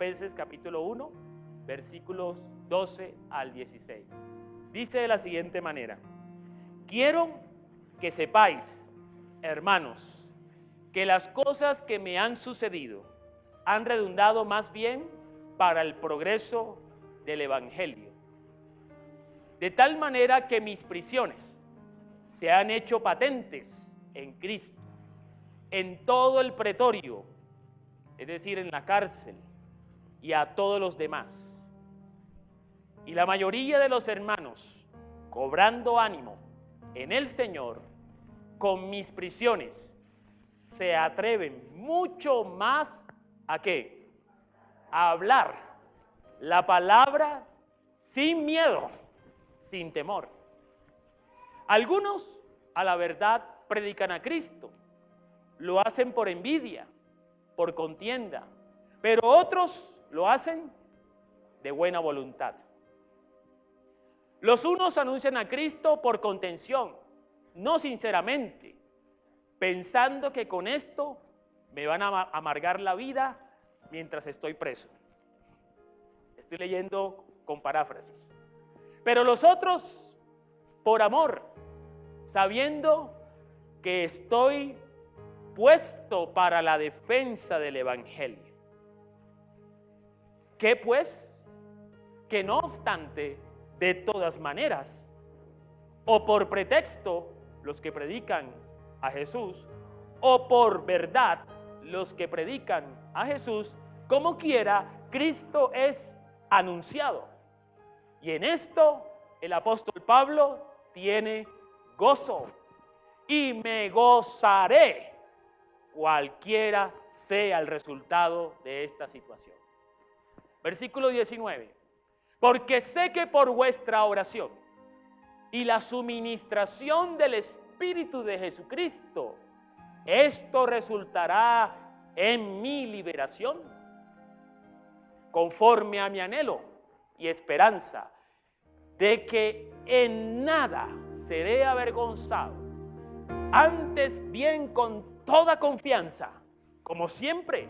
Filipenses capítulo 1, versículos 12 al 16. Dice de la siguiente manera: quiero que sepáis, hermanos, que las cosas que me han sucedido han redundado más bien para el progreso del Evangelio. De tal manera que mis prisiones se han hecho patentes en Cristo, en todo el pretorio, es decir, en la cárcel, y a todos los demás. Y la mayoría de los hermanos, cobrando ánimo en el Señor, con mis prisiones, se atreven mucho más ¿a qué? A hablar la palabra sin miedo, sin temor. Algunos, a la verdad, predican a Cristo. Lo hacen por envidia, por contienda, pero otros lo hacen de buena voluntad. Los unos anuncian a Cristo por contención, no sinceramente, pensando que con esto me van a amargar la vida mientras estoy preso. Estoy leyendo con paráfrasis. Pero los otros, por amor, sabiendo que estoy puesto para la defensa del Evangelio. ¿Qué pues? Que no obstante, de todas maneras, o por pretexto, los que predican a Jesús, o por verdad, los que predican a Jesús, como quiera, Cristo es anunciado. Y en esto el apóstol Pablo tiene gozo. Y me gozaré, cualquiera sea el resultado de esta situación. Versículo 19. Porque sé que por vuestra oración y la suministración del Espíritu de Jesucristo, esto resultará en mi liberación, conforme a mi anhelo y esperanza de que en nada seré avergonzado, antes bien con toda confianza, como siempre,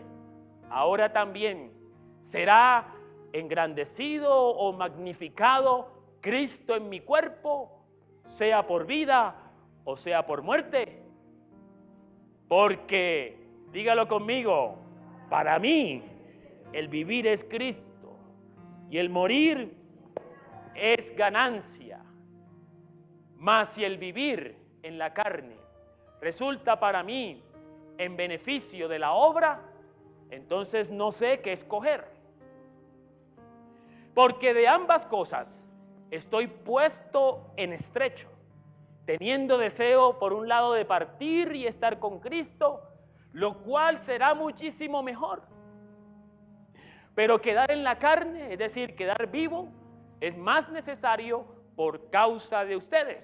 ahora también será engrandecido o magnificado Cristo en mi cuerpo, sea por vida o sea por muerte. Porque, dígalo conmigo, para mí el vivir es Cristo y el morir es ganancia. Mas si el vivir en la carne resulta para mí en beneficio de la obra, entonces no sé qué escoger. Porque de ambas cosas estoy puesto en estrecho, teniendo deseo por un lado de partir y estar con Cristo, lo cual será muchísimo mejor. Pero quedar en la carne, es decir, quedar vivo, es más necesario por causa de ustedes.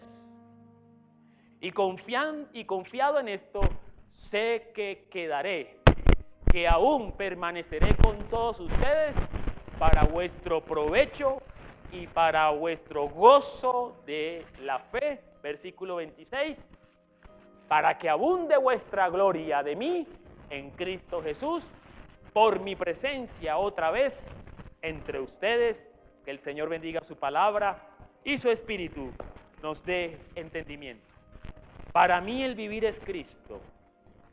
Y confiado en esto, sé que quedaré, que aún permaneceré con todos ustedes para vuestro provecho y para vuestro gozo de la fe. Versículo 26. Para que abunde vuestra gloria de mí en Cristo Jesús, por mi presencia otra vez entre ustedes. Que el Señor bendiga su palabra y su espíritu nos dé entendimiento. Para mí el vivir es Cristo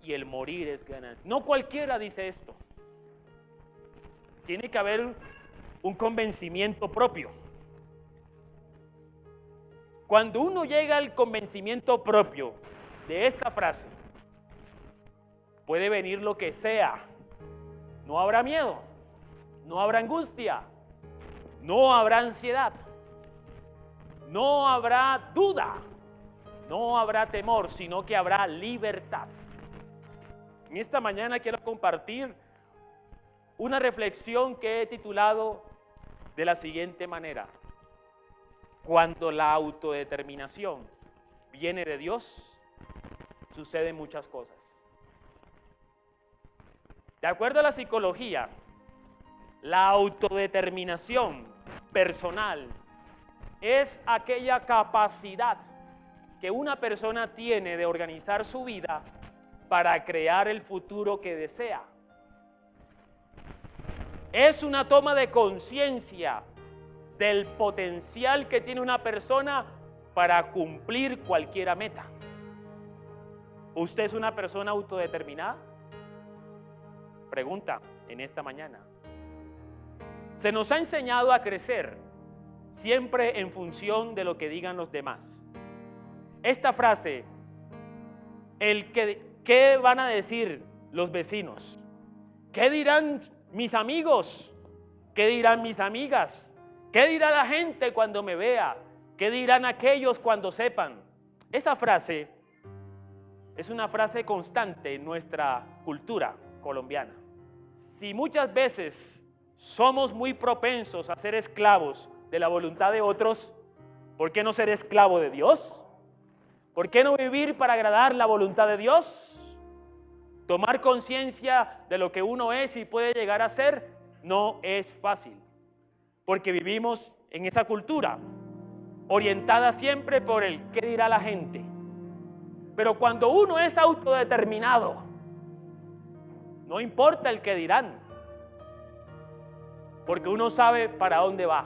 y el morir es ganancia. No cualquiera dice esto. Tiene que haber un convencimiento propio. Cuando uno llega al convencimiento propio de esta frase, puede venir lo que sea. No habrá miedo, no habrá angustia, no habrá ansiedad, no habrá duda, no habrá temor, sino que habrá libertad. En esta mañana quiero compartir una reflexión que he titulado de la siguiente manera: cuando la autodeterminación viene de Dios, suceden muchas cosas. De acuerdo a la psicología, la autodeterminación personal es aquella capacidad que una persona tiene de organizar su vida para crear el futuro que desea. Es una toma de conciencia del potencial que tiene una persona para cumplir cualquier meta. ¿Usted es una persona autodeterminada? Pregunta en esta mañana. Se nos ha enseñado a crecer siempre en función de lo que digan los demás. Esta frase, ¿qué van a decir los vecinos? ¿Qué dirán mis amigos? ¿Qué dirán mis amigas? ¿Qué dirá la gente cuando me vea? ¿Qué dirán aquellos cuando sepan? Esa frase es una frase constante en nuestra cultura colombiana. Si muchas veces somos muy propensos a ser esclavos de la voluntad de otros, ¿por qué no ser esclavo de Dios? ¿Por qué no vivir para agradar la voluntad de Dios? Tomar conciencia de lo que uno es y puede llegar a ser no es fácil, porque vivimos en esa cultura orientada siempre por el qué dirá la gente. Pero cuando uno es autodeterminado, no importa el qué dirán, porque uno sabe para dónde va.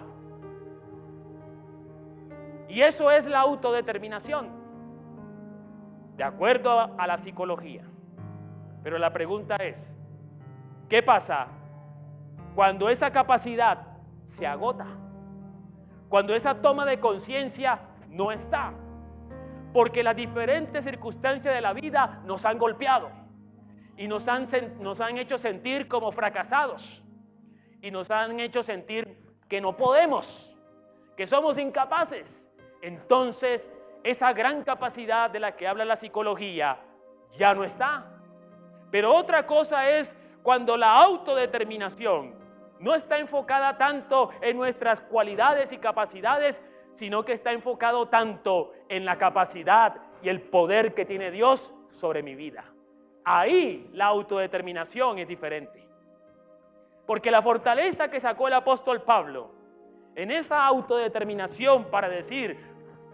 Y eso es la autodeterminación, de acuerdo a la psicología. Pero la pregunta es, ¿qué pasa cuando esa capacidad se agota? Cuando esa toma de conciencia no está. Porque las diferentes circunstancias de la vida nos han golpeado y nos han hecho sentir como fracasados y nos han hecho sentir que no podemos, que somos incapaces. Entonces, esa gran capacidad de la que habla la psicología ya no está. Pero otra cosa es cuando la autodeterminación no está enfocada tanto en nuestras cualidades y capacidades, sino que está enfocado tanto en la capacidad y el poder que tiene Dios sobre mi vida. Ahí la autodeterminación es diferente. Porque la fortaleza que sacó el apóstol Pablo en esa autodeterminación para decir,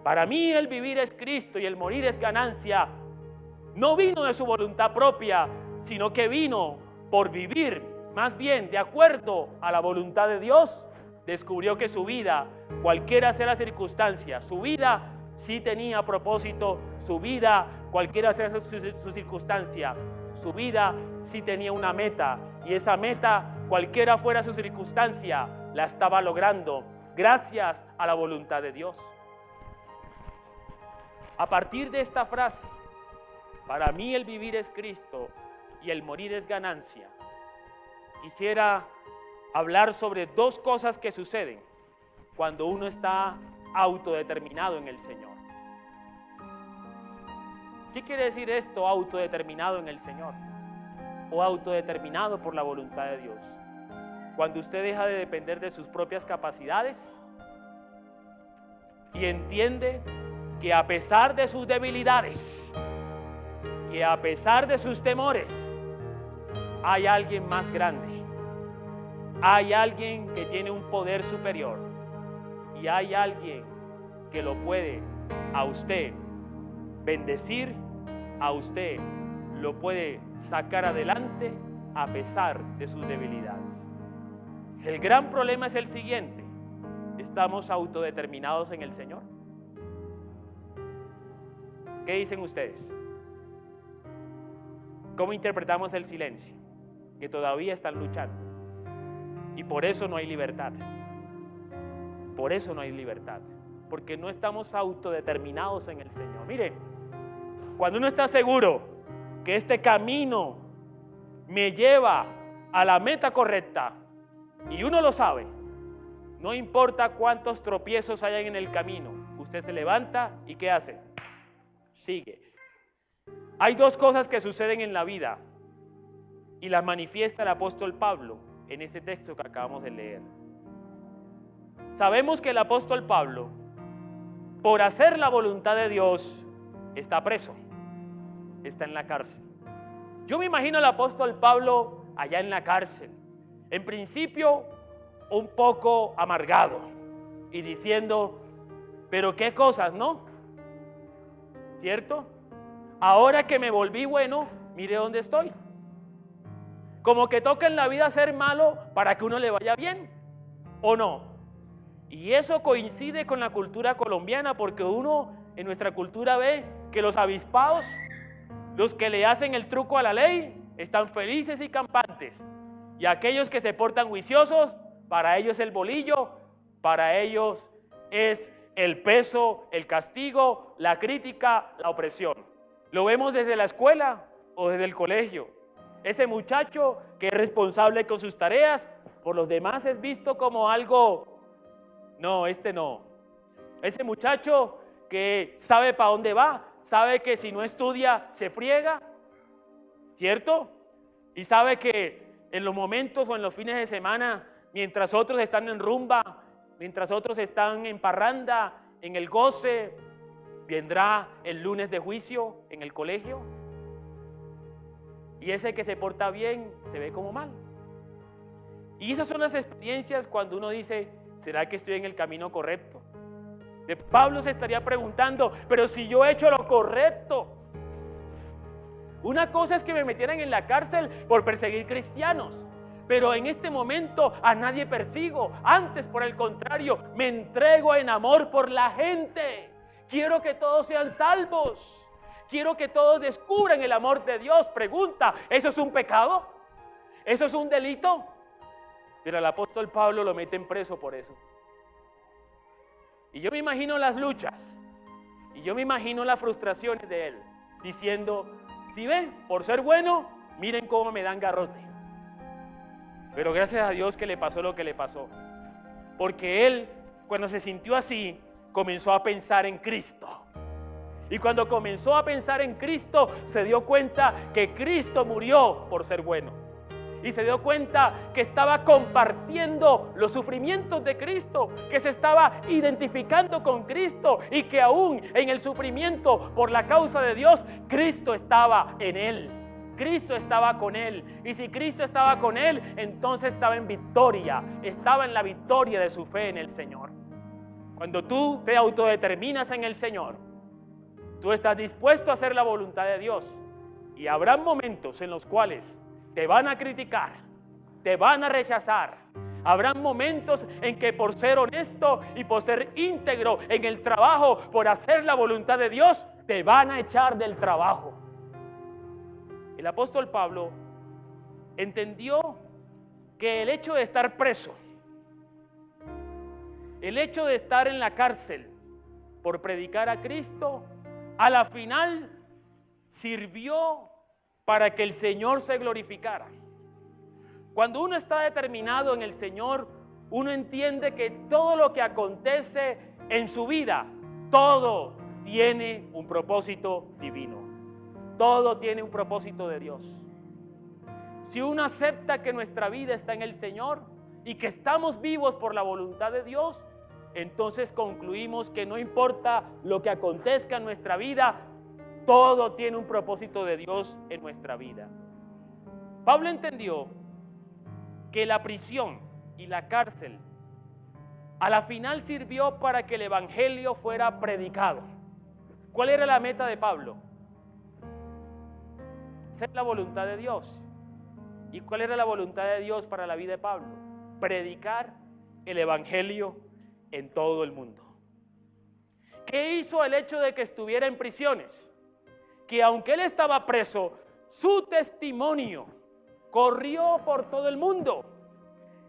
para mí el vivir es Cristo y el morir es ganancia, no vino de su voluntad propia, sino que vino por vivir más bien de acuerdo a la voluntad de Dios. Descubrió que su vida, cualquiera sea la circunstancia, su vida sí tenía propósito, su vida, cualquiera sea su circunstancia, su vida sí tenía una meta, y esa meta, cualquiera fuera su circunstancia, la estaba logrando gracias a la voluntad de Dios. A partir de esta frase, para mí el vivir es Cristo y el morir es ganancia, quisiera hablar sobre dos cosas que suceden cuando uno está autodeterminado en el Señor. ¿Qué quiere decir esto, autodeterminado en el Señor? O autodeterminado por la voluntad de Dios. Cuando usted deja de depender de sus propias capacidades y entiende que a pesar de sus debilidades, que a pesar de sus temores, hay alguien más grande. Hay alguien que tiene un poder superior y hay alguien que lo puede a usted bendecir, a usted lo puede sacar adelante a pesar de sus debilidades. El gran problema es el siguiente: ¿estamos autodeterminados en el Señor? ¿Qué dicen ustedes? ¿Cómo interpretamos el silencio? Que todavía están luchando. Y por eso no hay libertad. Por eso no hay libertad. Porque no estamos autodeterminados en el Señor. Mire, cuando uno está seguro que este camino me lleva a la meta correcta, y uno lo sabe, no importa cuántos tropiezos hayan en el camino, usted se levanta y ¿qué hace? Sigue. Hay dos cosas que suceden en la vida y las manifiesta el apóstol Pablo en ese texto que acabamos de leer. Sabemos que el apóstol Pablo, por hacer la voluntad de Dios, está preso, está en la cárcel. Yo me imagino al apóstol Pablo allá en la cárcel, en principio un poco amargado y diciendo, pero qué cosas, ¿no? ¿Cierto? Ahora que me volví bueno, mire dónde estoy. Como que toca en la vida ser malo para que uno le vaya bien, ¿o no? Y eso coincide con la cultura colombiana, porque uno en nuestra cultura ve que los avispados, los que le hacen el truco a la ley, están felices y campantes. Y aquellos que se portan juiciosos, para ellos el bolillo, para ellos es el peso, el castigo, la crítica, la opresión. Lo vemos desde la escuela o desde el colegio. Ese muchacho que es responsable con sus tareas, por los demás es visto como algo, no, este no. Ese muchacho que sabe para dónde va, sabe que si no estudia se friega, ¿cierto? Y sabe que en los momentos o en los fines de semana, mientras otros están en rumba, mientras otros están en parranda, en el goce, vendrá el lunes de juicio en el colegio. Y ese que se porta bien se ve como mal. Y esas son las experiencias cuando uno dice, ¿será que estoy en el camino correcto? De Pablo se estaría preguntando, pero si yo he hecho lo correcto. Una cosa es que me metieran en la cárcel por perseguir cristianos, pero en este momento a nadie persigo. Antes, por el contrario, me entrego en amor por la gente. Quiero que todos sean salvos. Quiero que todos descubran el amor de Dios. Pregunta, ¿eso es un pecado? ¿Eso es un delito? Pero al apóstol Pablo lo meten preso por eso. Y yo me imagino las luchas, y yo me imagino las frustraciones de él, diciendo, si ven, por ser bueno, miren cómo me dan garrote. Pero gracias a Dios que le pasó lo que le pasó. Porque él, cuando se sintió así, comenzó a pensar en Cristo. Y cuando comenzó a pensar en Cristo, se dio cuenta que Cristo murió por ser bueno. Y se dio cuenta que estaba compartiendo los sufrimientos de Cristo, que se estaba identificando con Cristo y que aún en el sufrimiento por la causa de Dios, Cristo estaba en él. Cristo estaba con él. Y si Cristo estaba con él, entonces estaba en victoria. Estaba en la victoria de su fe en el Señor. Cuando tú te autodeterminas en el Señor, tú estás dispuesto a hacer la voluntad de Dios. Y habrá momentos en los cuales te van a criticar, te van a rechazar. Habrán momentos en que por ser honesto y por ser íntegro en el trabajo, por hacer la voluntad de Dios, te van a echar del trabajo. El apóstol Pablo entendió que el hecho de estar preso, el hecho de estar en la cárcel por predicar a Cristo, a la final sirvió para que el Señor se glorificara. Cuando uno está determinado en el Señor, uno entiende que todo lo que acontece en su vida, todo tiene un propósito divino. Todo tiene un propósito de Dios. Si uno acepta que nuestra vida está en el Señor y que estamos vivos por la voluntad de Dios, entonces concluimos que no importa lo que acontezca en nuestra vida, todo tiene un propósito de Dios en nuestra vida. Pablo entendió que la prisión y la cárcel a la final sirvió para que el evangelio fuera predicado. ¿Cuál era la meta de Pablo? Hacer la voluntad de Dios. ¿Y cuál era la voluntad de Dios para la vida de Pablo? Predicar el evangelio en todo el mundo. ¿Qué hizo el hecho de que estuviera en prisiones? Que aunque él estaba preso, su testimonio corrió por todo el mundo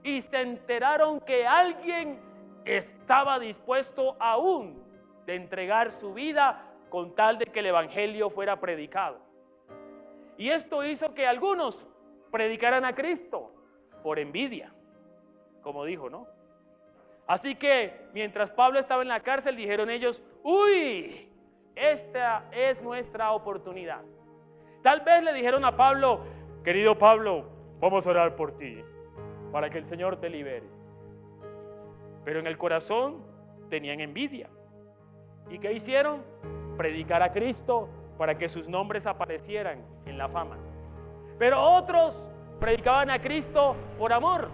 y se enteraron que alguien estaba dispuesto aún de entregar su vida con tal de que el evangelio fuera predicado. Y esto hizo que algunos predicaran a Cristo por envidia, como dijo, ¿no? Así que mientras Pablo estaba en la cárcel, dijeron ellos, ¡uy! Esta es nuestra oportunidad. Tal vez le dijeron a Pablo, querido Pablo, vamos a orar por ti, para que el Señor te libere. Pero en el corazón tenían envidia. ¿Y qué hicieron? Predicar a Cristo para que sus nombres aparecieran en la fama. Pero otros predicaban a Cristo por amor.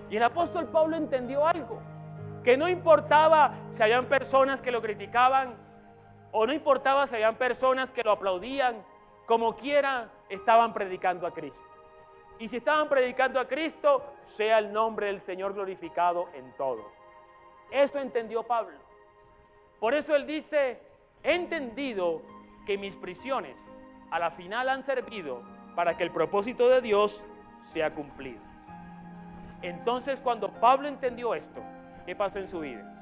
Y el apóstol Pablo entendió algo, que no importaba si habían personas que lo criticaban, o no importaba si habían personas que lo aplaudían, como quiera estaban predicando a Cristo. Y si estaban predicando a Cristo, sea el nombre del Señor glorificado en todo. Eso entendió Pablo. Por eso él dice, he entendido que mis prisiones a la final han servido para que el propósito de Dios sea cumplido. Entonces, cuando Pablo entendió esto, ¿qué pasó en su vida?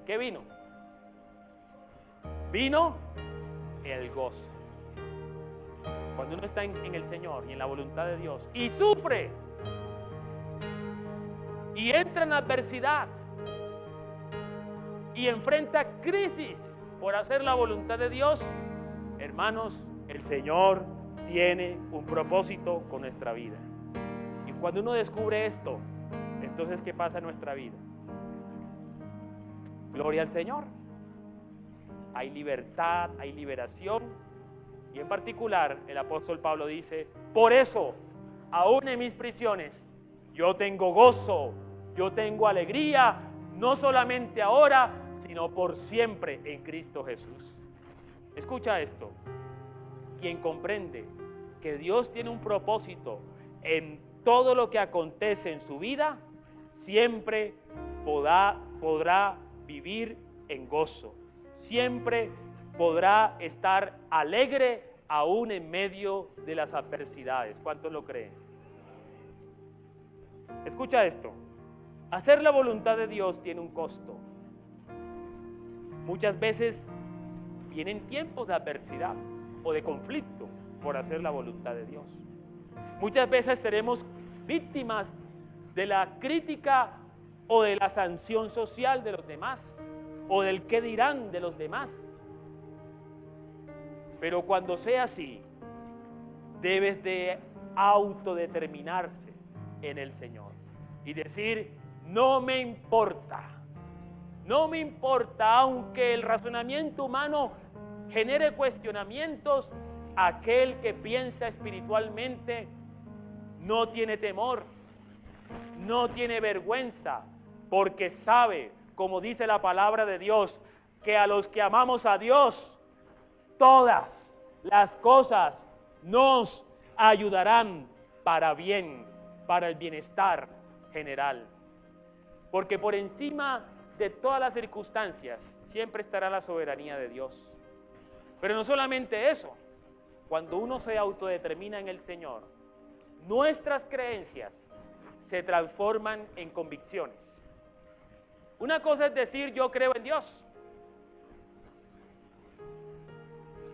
¿Qué vino? Vino el gozo. Cuando uno está en el Señor y en la voluntad de Dios y sufre y entra en adversidad y enfrenta crisis por hacer la voluntad de Dios, hermanos, el Señor tiene un propósito con nuestra vida. Y cuando uno descubre esto, entonces ¿qué pasa en nuestra vida? Gloria al Señor. Hay libertad, hay liberación. Y en particular, el apóstol Pablo dice, por eso, aún en mis prisiones, yo tengo gozo, yo tengo alegría, no solamente ahora, sino por siempre en Cristo Jesús. Escucha esto. Quien comprende que Dios tiene un propósito en todo lo que acontece en su vida, siempre podrá vivir en gozo. Siempre podrá estar alegre aún en medio de las adversidades. ¿Cuántos lo creen? Escucha esto. Hacer la voluntad de Dios tiene un costo. Muchas veces vienen tiempos de adversidad o de conflicto por hacer la voluntad de Dios. Muchas veces seremos víctimas de la crítica o de la sanción social de los demás o del qué dirán de los demás. Pero cuando sea así, debes de autodeterminarse en el Señor y decir, no me importa, aunque el razonamiento humano genere cuestionamientos, aquel que piensa espiritualmente no tiene temor, no tiene vergüenza, porque sabe, como dice la palabra de Dios, que a los que amamos a Dios, todas las cosas nos ayudarán para bien, para el bienestar general. Porque por encima de todas las circunstancias siempre estará la soberanía de Dios. Pero no solamente eso, cuando uno se autodetermina en el Señor, nuestras creencias se transforman en convicciones. Una cosa es decir, yo creo en Dios,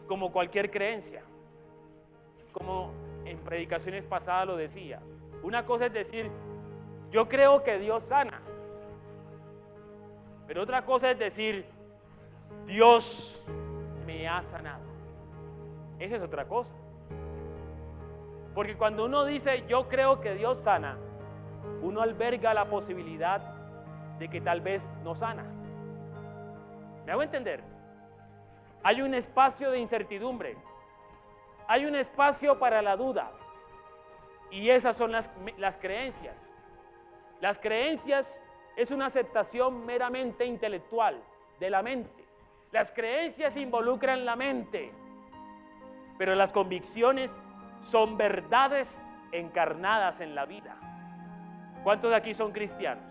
como cualquier creencia, como en predicaciones pasadas lo decía. Una cosa es decir, yo creo que Dios sana, pero otra cosa es decir, Dios me ha sanado. Esa es otra cosa. Porque cuando uno dice, yo creo que Dios sana, uno alberga la posibilidad de que tal vez no sana. ¿Me hago entender? Hay un espacio de incertidumbre. Hay un espacio para la duda. Y esas son las creencias. Las creencias es una aceptación meramente intelectual de la mente. Las creencias involucran la mente. Pero las convicciones son verdades encarnadas en la vida. ¿Cuántos de aquí son cristianos?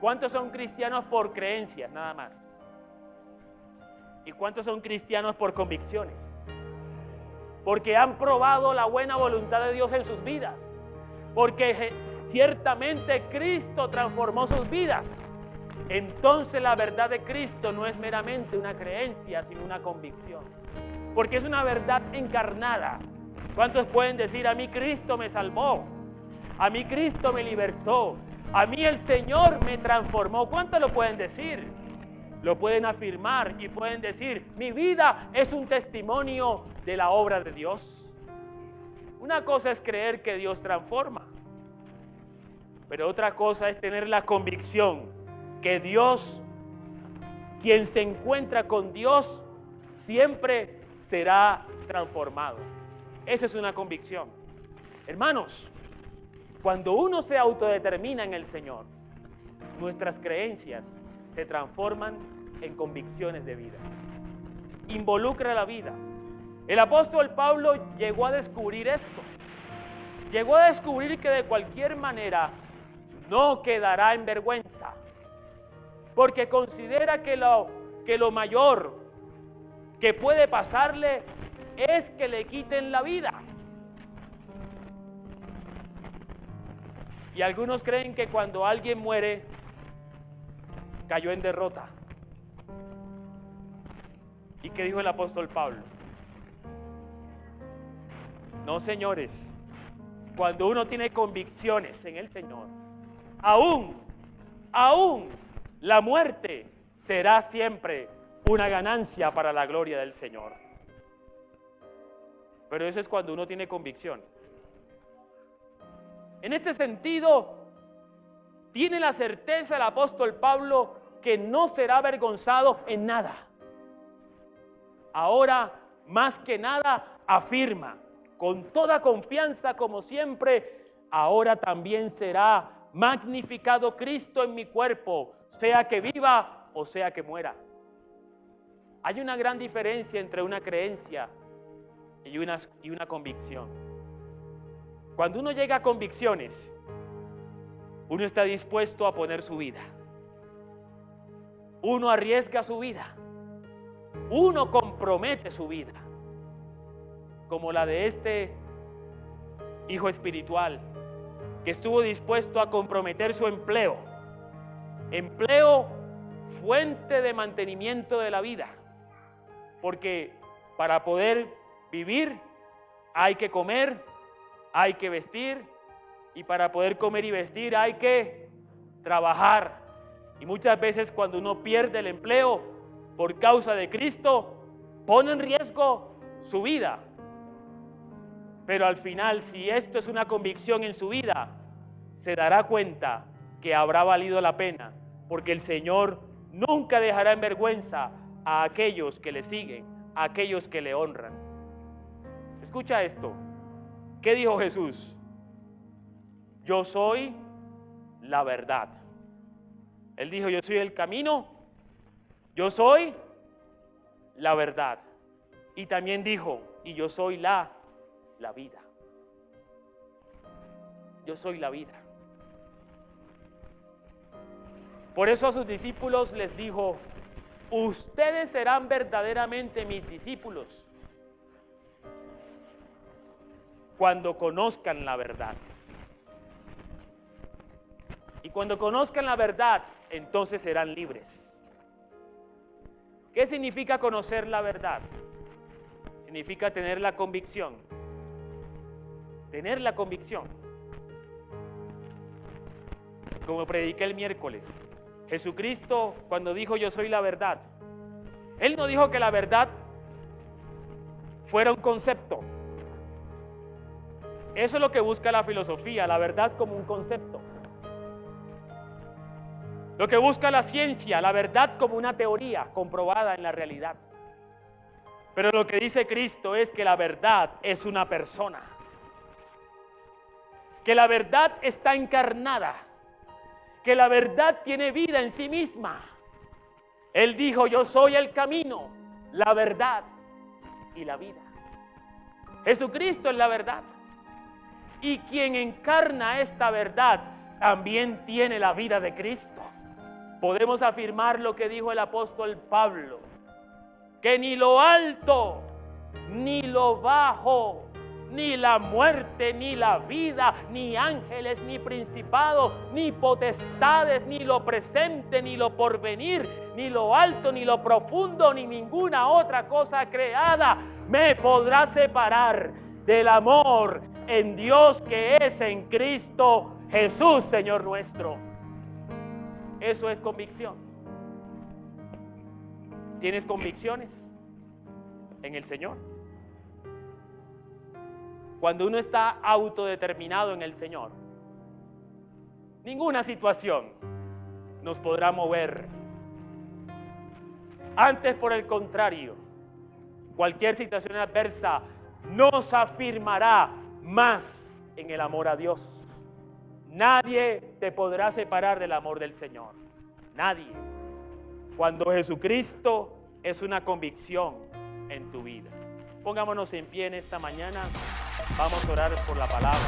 ¿Cuántos son cristianos por creencias nada más? ¿Y cuántos son cristianos por convicciones? Porque han probado la buena voluntad de Dios en sus vidas. Porque ciertamente Cristo transformó sus vidas. Entonces la verdad de Cristo no es meramente una creencia, sino una convicción. Porque es una verdad encarnada. ¿Cuántos pueden decir, a mí Cristo me salvó? A mí Cristo me libertó. A mí el Señor me transformó. ¿Cuántos lo pueden decir? Lo pueden afirmar y pueden decir, mi vida es un testimonio de la obra de Dios. Una cosa es creer que Dios transforma, pero otra cosa es tener la convicción que Dios, quien se encuentra con Dios, siempre será transformado. Esa es una convicción. Hermanos, cuando uno se autodetermina en el Señor, nuestras creencias se transforman en convicciones de vida. Involucra la vida. El apóstol Pablo llegó a descubrir esto. Llegó a descubrir que de cualquier manera no quedará en vergüenza, porque considera que lo mayor que puede pasarle es que le quiten la vida. Y algunos creen que cuando alguien muere, cayó en derrota. ¿Y qué dijo el apóstol Pablo? No, señores, cuando uno tiene convicciones en el Señor, aún la muerte será siempre una ganancia para la gloria del Señor. Pero eso es cuando uno tiene convicción. En este sentido, tiene la certeza el apóstol Pablo que no será avergonzado en nada. Ahora, más que nada, afirma con toda confianza, como siempre, ahora también será magnificado Cristo en mi cuerpo, sea que viva o sea que muera. Hay una gran diferencia entre una creencia y una convicción. Cuando uno llega a convicciones, uno está dispuesto a poner su vida. Uno arriesga su vida. Uno compromete su vida. Como la de este hijo espiritual, que estuvo dispuesto a comprometer su empleo. Empleo, fuente de mantenimiento de la vida. Porque para poder vivir hay que comer, hay que vestir, y para poder comer y vestir hay que trabajar. Y muchas veces cuando uno pierde el empleo por causa de Cristo, pone en riesgo su vida. Pero al final, si esto es una convicción en su vida, se dará cuenta que habrá valido la pena, porque el Señor nunca dejará en vergüenza a aquellos que le siguen, a aquellos que le honran. Escucha esto. ¿Qué dijo Jesús? Yo soy la verdad. Él dijo, yo soy el camino, yo soy la verdad. Y también dijo, y yo soy la vida. Yo soy la vida. Por eso a sus discípulos les dijo, ustedes serán verdaderamente mis discípulos cuando conozcan la verdad. Y cuando conozcan la verdad, entonces serán libres. ¿Qué significa conocer la verdad? Significa tener la convicción. Tener la convicción. Como prediqué el miércoles, Jesucristo cuando dijo yo soy la verdad, Él no dijo que la verdad fuera un concepto. Eso es lo que busca la filosofía, la verdad como un concepto. Lo que busca la ciencia, la verdad como una teoría comprobada en la realidad. Pero lo que dice Cristo es que la verdad es una persona. Que la verdad está encarnada. Que la verdad tiene vida en sí misma. Él dijo, yo soy el camino, la verdad y la vida. Jesucristo es la verdad. Y quien encarna esta verdad también tiene la vida de Cristo. Podemos afirmar lo que dijo el apóstol Pablo, que ni lo alto, ni lo bajo, ni la muerte, ni la vida, ni ángeles, ni principados, ni potestades, ni lo presente, ni lo porvenir, ni lo alto, ni lo profundo, ni ninguna otra cosa creada me podrá separar del amor en Dios que es en Cristo Jesús, Señor nuestro. Eso es convicción. ¿Tienes convicciones en el Señor? Cuando uno está autodeterminado en el Señor, ninguna situación nos podrá mover. Antes, por el contrario, cualquier situación adversa nos afirmará más en el amor a Dios. Nadie te podrá separar del amor del Señor. Nadie. Cuando Jesucristo es una convicción en tu vida. Pongámonos en pie en esta mañana. Vamos a orar por la palabra.